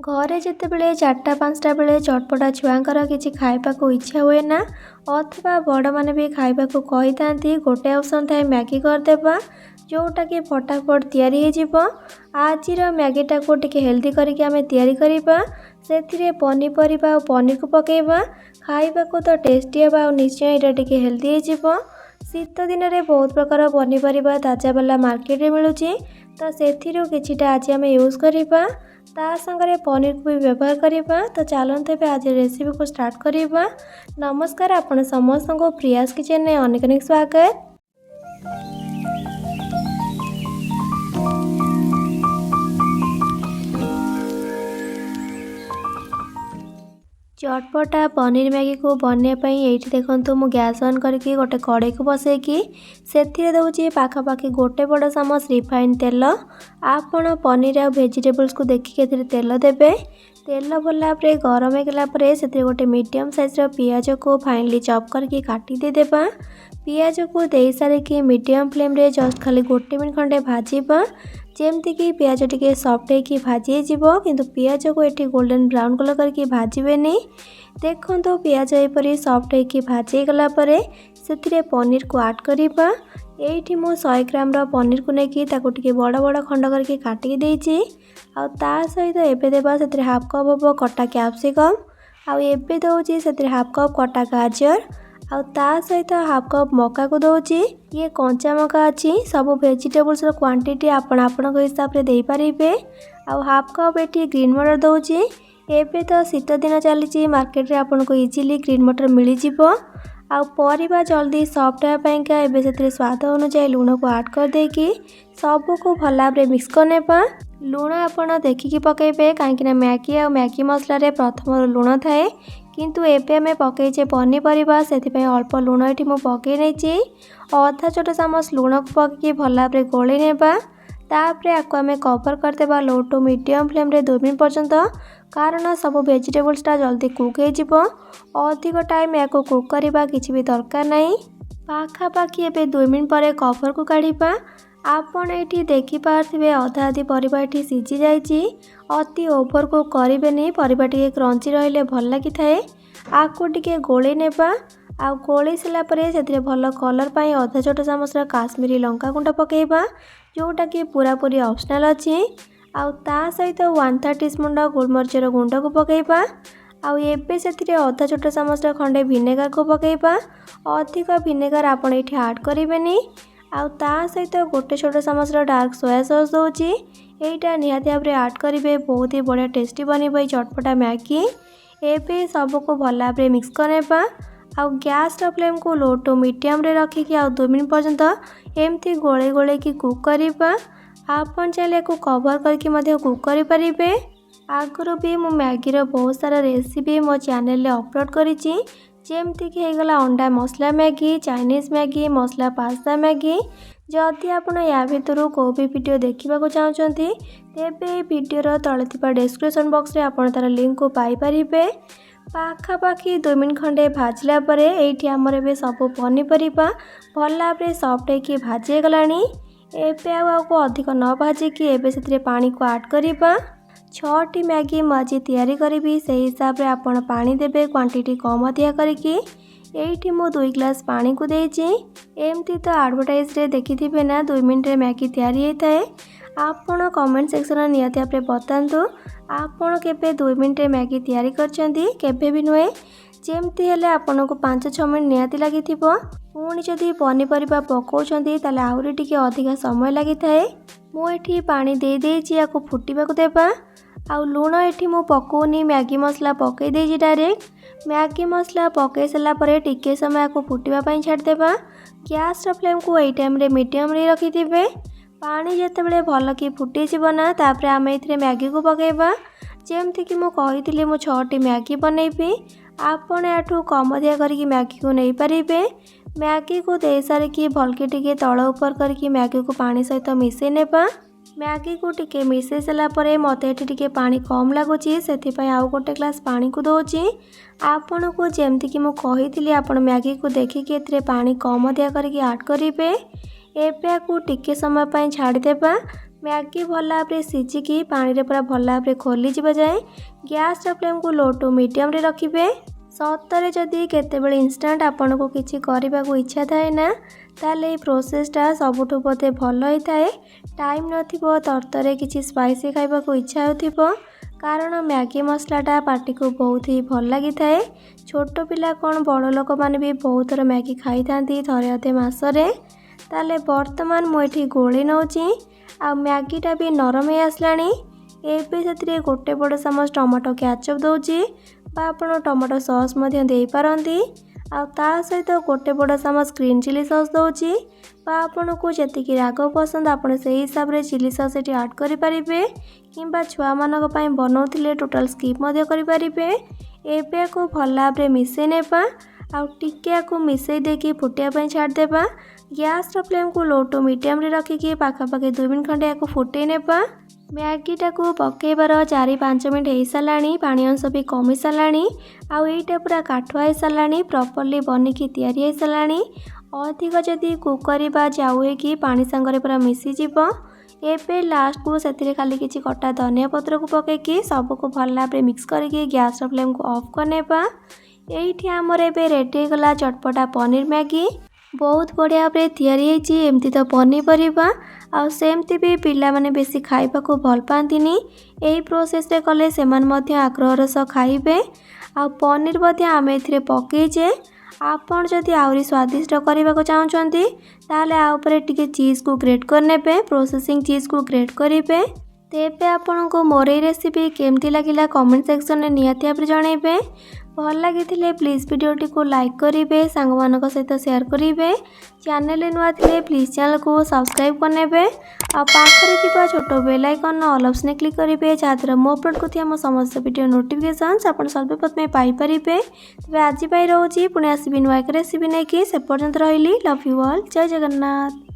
घरे जितेबले 4टा-5टा बेले चटपटा छुआंकर किसी खाइबाकू इच्छा हुए ना अथवा बड़ मैंने भी खाइबाकू कही था गोटे ऑप्शन थाए मैगी करदेबा जोटा कि फटाफट तैयारी हो आज मैगीटा को टिके हेल्दी करके आम या से पनीपरिया और पनीर को पकेबा खाइबाकू तो टेस्टी है और निश्चय यहाँ टिके हेल्दी हो। शीत दिन में बहुत प्रकार पनीपरिया ताजा वाला मार्केट में मिलूँ तो से किछिटा आज आम यूज करवा ता संगे पनीर को भी व्यवहार करवा। तो चलते हैं आज रेसिपी को स्टार्ट करवा। नमस्कार, आपण समस्त को प्रियास किचन में अनेक अनेक स्वागत। चटपटा पनीर मैगी को बनवाई ये देखो मु गैस ऑन करके गोटे कड़े को बसैकी से दूसरी पाखापाखि गोटे बड़ चामच रिफाइन तेल। आपण पनीर आ वेजिटेबल्स को देखिए तेल देवे। तेल भला गरम होगा से गोटे मीडियम साइज पियाज को फाइनली चॉप करके काटी देदेबा। पियाज को दे सारिकी मीडियम फ्लेम रे जस्ट खाली गोटे मिनट खंडे भाजवा जेमती कि पियाज टिके सॉफ्ट होगी भाजी जीवो किंतु पियाज को ये गोल्डन ब्राउन कलर करके भाजबेनी। देखो तो पियाज एपरी सॉफ्ट होगी भाजी गला से पनीर को ऐड करवा। ये मु 100 ग्राम पनीर को लेकिन टिके बड़ बड़ खंड करके काटिकी देछि आ सहित एबे देबा से हाफ कप हम कटा कैप्सिकम आउ एबे दउछि से हाफ कप कटा गाजर आउ ता सहित हाफ कप मका को दउछि। ये कंचा मका अच्छी सब वेजिटेबल्स क्वांटिटी आपण हिसाब से दे पारिबे। आउ हाफ कप एटी ग्रीन मटर दउछि। एबे तो शीत दिन चली मार्केट रे आपन को इजीली ग्रीन मटर मिल जिवो। आउ परिबा जल्दी सॉफ्ट होपाइका एबे से स्वाद अनुसार लूण को ऐड कर देकी सब को भल भाव मिक्स करनेबा। लूण आपण देखिकी पकेबे कहीं मैगी और मैगी मसला रे प्रथम लूण थाए किंतु एबे हमें पकईचे पनीपरिया से अल्प लूण ये पकई नहीं अधा छोट चामच लूण को पकई भल भाव गोली नेबा। तापर आपको आम कवर करदेबा लो टू मीडियम फ्लेम रे 2 मिनट पर्यंत कारण सब वेजिटेबल्सटा जल्दी कुक हो अधिक टाइम या कुक करवा किसी भी दरकार नहीं। पाखापाखि एबे 2 मिनट पर कवर को काढ़ा। आपण ये देखिपे अधा अधी परिबा ये सीझी जाइए अति ओभर कुक करें परिबा टिके क्रंची रहिले भल लगी थाए। आपको टिके गोली नेबा आ गोली सारापर से भल कलर पाई अधा छोट चामच काश्मीरी लंका गुंड पकेबा जोटा कि पूरापूरी ऑप्शनल अच्छी। आउ ता सहित 1/3 टीस्पून गोलमरिचर गुंड को पकेबा। आउ एबे से अधा छोट चामच खंडे भिनेगार को पकेबा। अधिक भिनेगार आपण ये ऐड करेंगे। आउ ता सहित गोटे छोट चामच डार्क सोया सॉस दूची यहीटा निहाती भाव ऐड करेंगे। बहुत ही बढ़िया टेस्टी बनब चटपटा मैगी। एबे सबको भल भाव मिक्स करनेबा। आउ गैस फ्लेम को लो टू मीडियम रे रखिकी आउ 2 मिनट पर्यंत एमती गोले गोले की कुक करवा। आपन चाहिए को कवर करके कुक करें। आगुरी भी मु मैगीर बहुत सारा रेसिपी मो चैनल रे अपलोड करिछि जेमती कि होगला अंडा मसला मैगी, चाइनीज मैगी, मसला पास्ता मैगी। जदि आपण या भितर को भी वीडियो देखा चाहते तेरे वीडियोर तले डिस्क्रिप्शन बॉक्स रे आपण तार लिंक को पाई परिबे। पाखापाखि 2 मिनट खंडे भाजला परे एठी हमर बे सब पनीपरिया भल भाव सॉफ्ट होगी भाजी गलानी। एबे को अधिक न भाजिकी एबे से पानी को ऐड करवा। 6टी मैगी मजी तैयारी करी से हिसाब से आपण पानी देबे क्वांटिटी कम अधिका करके ये मु 2 ग्लास पानी को देछि। एमती तो एडवर्टाइज रे देखिथिबे ना 2 मिनट रे मैगी तैयारी होता है। आपण कमेंट सेक्शन में निहाती भाव बतातु आपण केबे 2 मिनट रे मैगी तैयारी करछंती केबे भी नुहे जेमती हेले आपण को 5-6 मिनट निहाती लगी थिबो। पुणी जदि पनीपरिया पकाउछंती ताले आहुरी टिके अधिका समय लगी थाए। मु एठी पानी दे देछि याको फुटिबाकू देबा। आउ लूण एठी मु पकोनी मैगी मसला पकई देछि डायरेक्ट। मैगी मसला पकई सारा पर टिके समय को फुटिबा पई छाड़ देबा। गैस फ्लेम को एई टाइम रे मीडियम रे रखिथिबे। पानी जेतेबेले भल कि फुटी जीवना तापर आम एथिरे मैगी को पकेबा। जेमती कि मु कहिथिली मु 6टी मैगी बनैबी आपण याठू कम अधिका करके मैगी को नहीं पारिबे। मैगी को दे सारिकी भलके टिके तଳ ऊपर करके मैगी को पानी सहित मिसई नेबा। मैगी को टिके मिसई सारा पर मते एठी टिके पानी कम लगुची सेथिपई आउ गोटे ग्लास पानी को दोची। आपण को जेमती कि मु कहिथिली आपण मैगी को देखिकी एथिरे पानी कम अधिका करके ऐड करिवे। एबे को टिके समय पई छाड़ी देबा। मैगी भल भाव में सिझिकी पानी रे पूरा भल भाव में खोली जाए गैस फ्लेम को लो टू मीडियम रे रखिए। सतरे जदि केतेबेले इंस्टांट आपन को किसी करने को इच्छा थाए ना ताले प्रोसेसटा सबुठ बोधे भल होता है। टाइम नथिबो तरतरे किसी स्पाइसी खाइबा को इच्छा होथिबो कारण मैगी मसलाटा पार्टी को बहुत ही भल लगी थाए। छोट पिला कौन बड़ लोक मैंने भी बहुत थर मैगी खाई था थरे अधे मसरे। ताले बर्तमान मुझे गोली नौची आ मैगीटा भी नरम हो आसलानी। एबे से गोटे बड़ चामच टमाटो केचप दौची आपण टमाटो सॉस दे पारंती आ ता सहित गोटे बड़ चामच ग्रीन चिली सॉस दौची आपन को जी राग पसंद आपड़ से हिसाब से चिली सॉस ये आड करें कि छुआ मान बनाऊे टोटाल स्किप करें। एबे को भल भाव में मिसई नेबा आटे को मिसई देकी फुटिया छाड़देबा। गैस फ्लेम को लो टू मीडियम रे रखिकी पाखापाखि 2 मिनट खंडे या फुटे नेबा। मैगीटा को पकेबार 4-5 मिनट हो साराणी पानी अंश भी कमी साराणी आईटा पूरा काठुआ हो साराणी प्रॉपर्ली बनिकी तैयारी हो साराणी। अधिक जदि कुक करवा जाऊ कि पानी सांगरे पूरा मिसीजिव। एबे लास्ट को से खाली किसी कटा धनिया पत्र को पकईकि सबको भल भाव में मिक्स करके गैस फ्लेम को ऑफ करनेबा। ये आमर एबे रेडी गला चटपटा पनीर मैगी बहुत बढ़िया भाव तैयारी एमती तो पनीपरिया आमती भी पिला माने बेसी खाइबा को भल पाती। यही प्रोसेस रे कले से आग्रहर सह खाइबे आ पनीर आम ए पकईचे। आपन जदि आहरी स्वादिष्ट करने को चाहते ताले आउपरे टिके चीज को ग्रेट करने प्रोसेसिंग चीज को ग्रेट करेंगे। तेबे आपन को मोर रेसिपी केमती लगिला कमेंट सेक्शन में निहाती भाव जनइबे। भल लगी प्लीज वीडियोटी को लाइक करेंगे सांग मान सहित शेयर करेंगे। चैनल नुआ थे प्लीज चैनल को सब्सक्राइब करने आ पाखरे थी छोट bell icon all option click करेंगे जहाँद्वारा मो अपलोड करथिया मो समस्त वीडियो नोटिफिकेशंस आपन सर्वप्रथमे पाई परिबे। तबे आज रोची पुणी आसबि नुआ एक रेसिपी नहीं कि से पर्यंत रही लव यू ऑल जय जगन्नाथ।